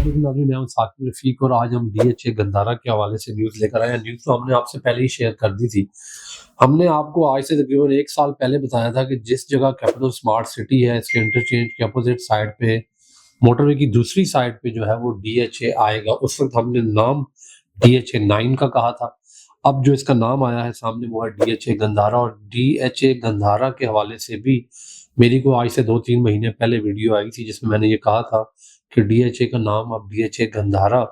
नाज़रीन, मैं हूं साकिब रफ़ीक और आज हम डीएचए गंदारा के हवाले से न्यूज़ लेकर आए हैं। न्यूज़ तो हमने आपसे पहले ही शेयर कर दी थी। हमने आपको आज से तकरीबन 1 साल पहले बताया था कि जिस जगह कैपिटल स्मार्ट सिटी है, इसके इंटरचेंज के अपोज़िट साइड पे मोटरवे की दूसरी साइड पे जो है वो डीएचए आएगा। उस वक़्त हमने नाम डीएचए 9 का कहा था। अब जो इसका नाम आया है सामने वो है डीएचए गंदारा, और डीएचए गंदारा के हवाले से भी मेरी को आज से 2-3 महीने पहले वीडियो आई थी जिसमें मैंने ये कहा था कि डीएचए का नाम अब डीएचए गंदारा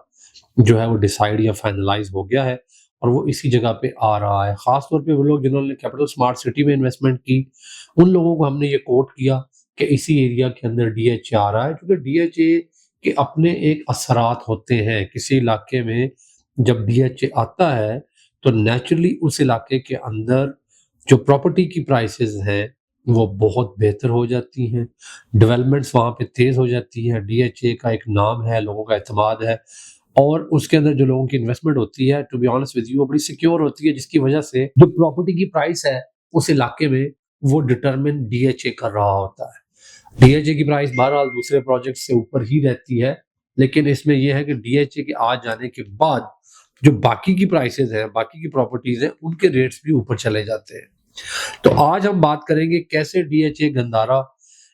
जो है वो डिसाइड या फाइनलाइज हो गया है और वो इसी जगह पे आ रहा है। खास तौर पे वो लोग जिन्होंने कैपिटल स्मार्ट सिटी में इन्वेस्टमेंट की, उन लोगों को हमने ये कोट किया कि इसी एरिया के अंदर डीएचए आ रहा है, क्योंकि डीएचए के अपने एक असरात होते हैं। किसी इलाके में जब डीएचए आता है तो नेचुरली उस इलाके के अंदर जो प्रॉपर्टी की प्राइसेस हैं वो बहुत बेहतर हो जाती हैं, डेवलपमेंट्स वहाँ पे तेज़ हो जाती हैं। डीएचए का एक नाम है, लोगों का एतमाद है और उसके अंदर जो लोगों की इन्वेस्टमेंट होती है, to be honest with you, वो बड़ी सिक्योर होती है, जिसकी वजह से जो प्रॉपर्टी की प्राइस है उस इलाके में वो डिटरमिन डीएचए कर रहा होता है। डीएचए की प्राइस बहरहाल दूसरे प्रोजेक्ट से ऊपर ही रहती है, लेकिन इसमें यह है कि डीएचए के आ जाने के बाद जो बाकी की प्राइसेस हैं, बाकी की प्रॉपर्टीज हैं, उनके रेट्स भी ऊपर चले जाते हैं। तो आज हम बात करेंगे कैसे डीएचए गंदारा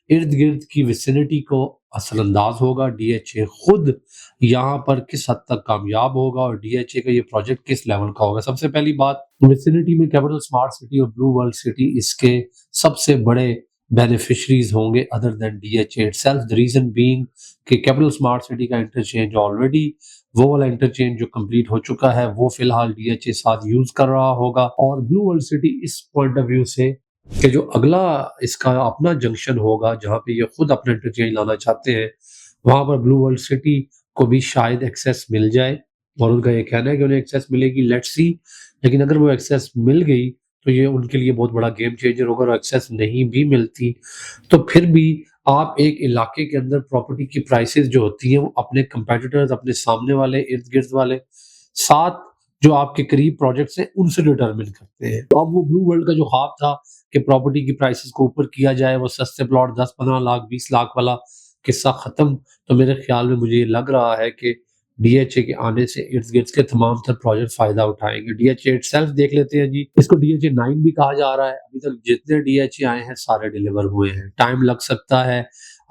इर्द गिर्द की विसिनिटी को असरअंदाज होगा, डीएचए खुद यहाँ पर किस हद तक कामयाब होगा और डीएचए का ये प्रोजेक्ट किस लेवल का होगा। सबसे पहली बात, विसिनिटी में कैपिटल स्मार्ट सिटी और ब्लू वर्ल्ड सिटी इसके सबसे बड़े बेनिफिशरीज होंगे other than DHA itself. The reason being कि कैपिटल स्मार्ट सिटी का इंटरचेंज ऑलरेडी वो वाला इंटरचेंज जो कंप्लीट हो चुका है वो फिलहाल डीएचए साथ यूज कर रहा होगा, और ब्लू वर्ल्ड सिटी इस पॉइंट ऑफ व्यू से कि जो अगला इसका अपना जंक्शन होगा जहां पे ये खुद अपना इंटरचेंज लाना चाहते हैं, वहां पर ब्लू वर्ल्ड सिटी को भी शायद एक्सेस मिल जाए, और उनका ये कहना है कि उन्हें एक्सेस मिलेगी, लेट्स सी। लेकिन अगर वो एक्सेस मिल गई तो ये उनके लिए बहुत बड़ा गेम चेंजर होगा, और एक्सेस नहीं भी मिलती तो फिर भी आप एक इलाके के अंदर प्रॉपर्टी की प्राइसेस जो होती हैं वो अपने कंपेटिटर्स, अपने सामने वाले, इर्द गिर्द वाले, साथ जो आपके करीब प्रोजेक्ट्स हैं उनसे डिटरमिन करते हैं। तो अब वो ब्लू वर्ल्ड का जो ख्वाब था कि प्रॉपर्टी की प्राइसेस को ऊपर किया जाए, वो सस्ते प्लॉट 10-15 लाख 20 लाख वाला किस्सा खत्म। तो मेरे ख्याल में मुझे ये लग रहा है कि डीएचए के आने से इर्द गिर्द के तमाम तर प्रोजेक्ट फायदा उठाएंगे। डीएचए इटसेल्फ देख लेते हैं जी, इसको डीएचए 9 भी कहा जा रहा है। अभी तक जितने डीएचए आए हैं सारे डिलीवर हुए हैं। टाइम लग सकता है,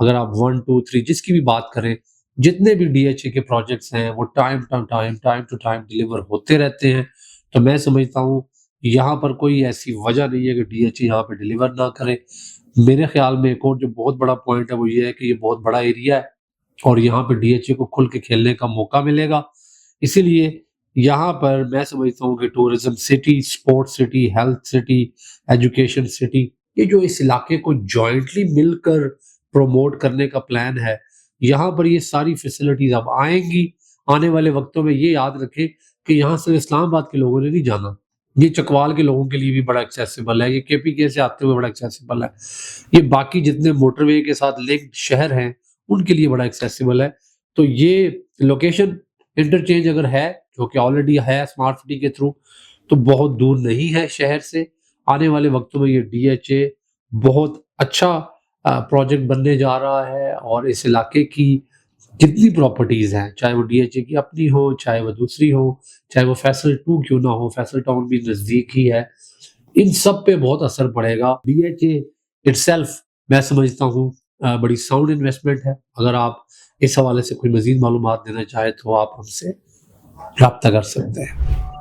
अगर आप 1 2 3 जिसकी भी बात करें, जितने भी डीएचए के प्रोजेक्ट्स हैं वो टाइम टू टाइम डिलीवर होते रहते हैं। तो मैं समझता हूँ यहाँ पर कोई ऐसी वजह नहीं है कि डीएचए यहाँ पे डिलीवर ना करे। मेरे ख्याल में एक और जो बहुत बड़ा पॉइंट है वो ये है कि ये बहुत बड़ा एरिया है और यहाँ पे डीएचए को खुल के खेलने का मौका मिलेगा। इसीलिए यहाँ पर मैं समझता हूँ कि tourism city, sports city, health city, education city, ये जो इस इलाके को जॉइंटली मिलकर प्रमोट करने का प्लान है, यहाँ पर ये सारी फैसिलिटीज अब आएंगी। आने वाले वक्तों में ये याद रखें कि यहाँ से इस्लामाबाद के लोगों ने नहीं जाना, ये चकवाल के लोगों के लिए भी बड़ा एक्सेसिबल है, ये केपीके से आते हुए बड़ा एक्सेसिबल है, ये बाकी जितने मोटरवे के साथ लिंक्ड शहर हैं उनके लिए बड़ा एक्सेसिबल है। तो ये लोकेशन इंटरचेंज अगर है, जो कि ऑलरेडी है स्मार्ट सिटी के थ्रू, तो बहुत दूर नहीं है शहर से। आने वाले वक्तों में ये डीएचए बहुत अच्छा प्रोजेक्ट बनने जा रहा है, और इस इलाके की जितनी प्रॉपर्टीज हैं, चाहे वो डीएचए की अपनी हो, चाहे वो दूसरी हो, चाहे वो फैसल 2 क्यों ना हो, फैसल टाउन भी नजदीक ही है, इन सब पे बहुत असर पड़ेगा। डीएचए इटसेल्फ मैं समझता हूँ बड़ी साउंड इन्वेस्टमेंट है। अगर आप इस हवाले से कोई मजीद मालूमात देना चाहे तो आप हमसे रब्ता कर सकते हैं।